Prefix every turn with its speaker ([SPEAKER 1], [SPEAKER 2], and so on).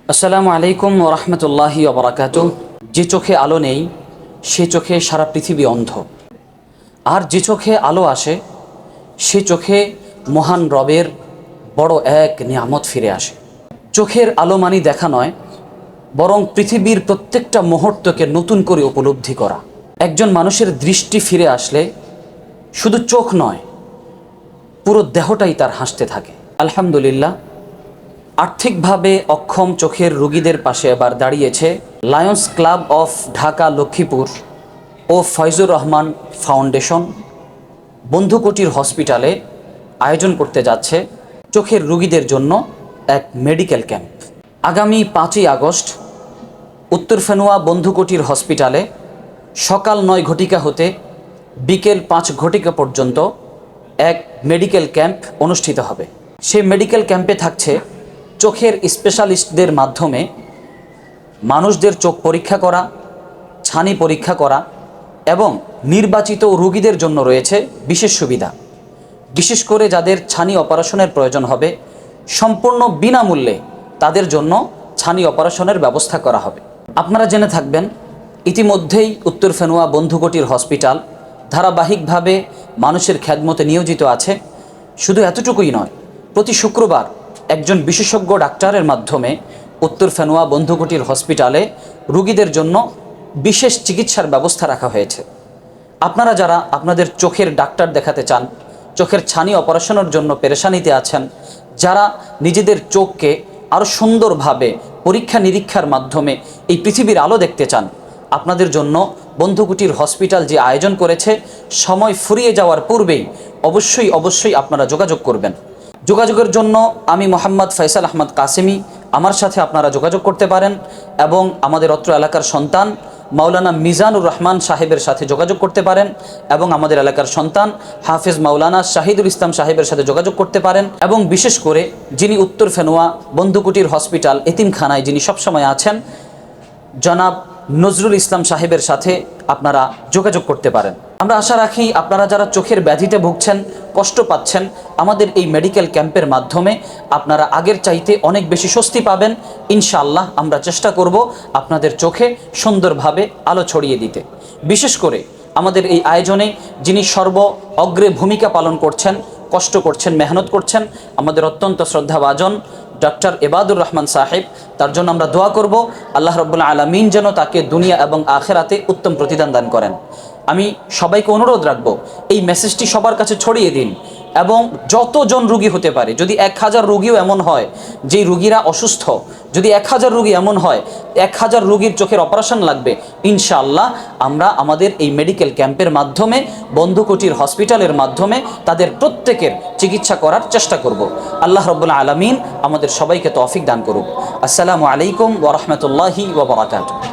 [SPEAKER 1] আসসালামু আলাইকুম ওয়া রাহমাতুল্লাহি ওয়া বারাকাতুহু। যে চোখে আলো নেই সে চোখে সারা পৃথিবী অন্ধ, আর যে চোখে আলো আসে সে চোখে মহান রবের বড় এক নিয়ামত ফিরে আসে। চোখের আলো মানি দেখা নয়, বরং পৃথিবীর প্রত্যেকটা মুহূর্তকে নতুন করে উপলব্ধি করা। একজন মানুষের দৃষ্টি ফিরে আসলে শুধু চোখ নয়, পুরো দেহটাই তার হাসতে থাকে। আলহামদুলিল্লাহ, আর্থিকভাবে অক্ষম চোখের রোগীদের পাশে এবার দাঁড়িয়েছে Lions Club of Dhaka Lakshmipur ও ফয়জুর রহমান ফাউন্ডেশন। বন্ধুকুটির হসপিটালে আয়োজন করতে যাচ্ছে চোখের রোগীদের জন্য এক মেডিকেল ক্যাম্প। আগামী 5ই আগস্ট উত্তর ফেনুয়া বন্ধুকুটির হসপিটালে সকাল 9 ঘটিকা হতে বিকেল 5 ঘটিকা পর্যন্ত এক মেডিকেল ক্যাম্প অনুষ্ঠিত হবে। সেই মেডিকেল ক্যাম্পে থাকছে চোখের স্পেশালিস্টদের মাধ্যমে মানুষদের চোখ পরীক্ষা করা, ছানি পরীক্ষা করা এবং নির্বাচিত রোগীদের জন্য রয়েছে বিশেষ সুবিধা। বিশেষ করে যাদের ছানি অপারেশনের প্রয়োজন হবে, সম্পূর্ণ বিনামূল্যে তাদের জন্য ছানি অপারেশনের ব্যবস্থা করা হবে। আপনারা জেনে থাকবেন, ইতিমধ্যেই উত্তর ফেনুয়া বন্ধুকুটির হসপিটাল ধারাবাহিকভাবে মানুষের খেদমতে নিয়োজিত আছে। শুধু এতটুকুই নয়, প্রতি শুক্রবার একজন বিশেষজ্ঞ ডাক্তারের মাধ্যমে উত্তর ফেনুয়া বন্ধুকুটির হসপিটালে রোগীদের জন্য বিশেষ চিকিৎসার ব্যবস্থা রাখা হয়েছে। আপনারা যারা আপনাদের চোখের ডাক্তার দেখাতে চান, চোখের ছানি অপারেশনের জন্য পেরেশানিতে আছেন, যারা নিজেদের চোখকে আরও সুন্দরভাবে পরীক্ষা নিরীক্ষার মাধ্যমে এই পৃথিবীর আলো দেখতে চান, আপনাদের জন্য বন্ধুকুটির হসপিটাল যে আয়োজন করেছে, সময় ফুরিয়ে যাওয়ার পূর্বেই অবশ্যই আপনারা যোগাযোগ করবেন। যোগাযোগের জন্য আমি মোহাম্মদ ফয়সাল আহমদ কাসেমি, আমার সাথে আপনারা যোগাযোগ করতে পারেন এবং আমাদের অত্র এলাকার সন্তান মাওলানা মিজানুর রহমান সাহেবের সাথে যোগাযোগ করতে পারেন এবং আমাদের এলাকার সন্তান হাফেজ মাওলানা শাহিদুল ইসলাম সাহেবের সাথে যোগাযোগ করতে পারেন। এবং বিশেষ করে যিনি উত্তর ফেনুয়া বন্ধুকুটির হসপিটাল এতিমখানায় যিনি সবসময় আছেন, জনাব নজরুল ইসলাম সাহেবের সাথে আপনারা যোগাযোগ করতে পারেন। আমরা আশা রাখি আপনারা যারা চোখের ব্যাধিতে ভুগছেন, কষ্ট পাচ্ছেন, আমাদের এই মেডিকেল ক্যাম্পের মাধ্যমে আপনারা আগের চাইতে অনেক বেশি স্বস্তি পাবেন। ইনশাআল্লাহ আমরা চেষ্টা করব আপনাদের চোখে সুন্দরভাবে আলো ছড়িয়ে দিতে। বিশেষ করে আমাদের এই আয়োজনে যিনি অগ্রে ভূমিকা পালন করছেন, কষ্ট করছেন, মেহনত করছেন, আমাদের অত্যন্ত শ্রদ্ধাভাজন ডক্টর এবাদুর রহমান সাহেব, তার জন্য আমরা দোয়া করব আল্লাহ রাব্বুল আলামিন যেন তাকে দুনিয়া এবং আখিরাতে উত্তম প্রতিদান দান করেন। আমি সবাইকে অনুরোধ রাখবো, এই মেসেজটি সবার কাছে ছড়িয়ে দিন এবং যতজন রুগী হতে পারে, যদি 1000 রুগীও এমন হয় যেই রুগীরা অসুস্থ, যদি 1000 রুগী এমন হয় 1000 রুগীর চোখের অপারেশন লাগবে, ইনশাআল্লাহ আমরা আমাদের এই মেডিকেল ক্যাম্পের মাধ্যমে বন্ধুকুটির হসপিটালের মাধ্যমে তাদের প্রত্যেকের চিকিৎসা করার চেষ্টা করব। আল্লাহ রাব্বুল আলামিন আমাদের সবাইকে তৌফিক দান করুক। আসসালামু আলাইকুম ওয়া রাহমাতুল্লাহি ওয়া বারাকাতুহু।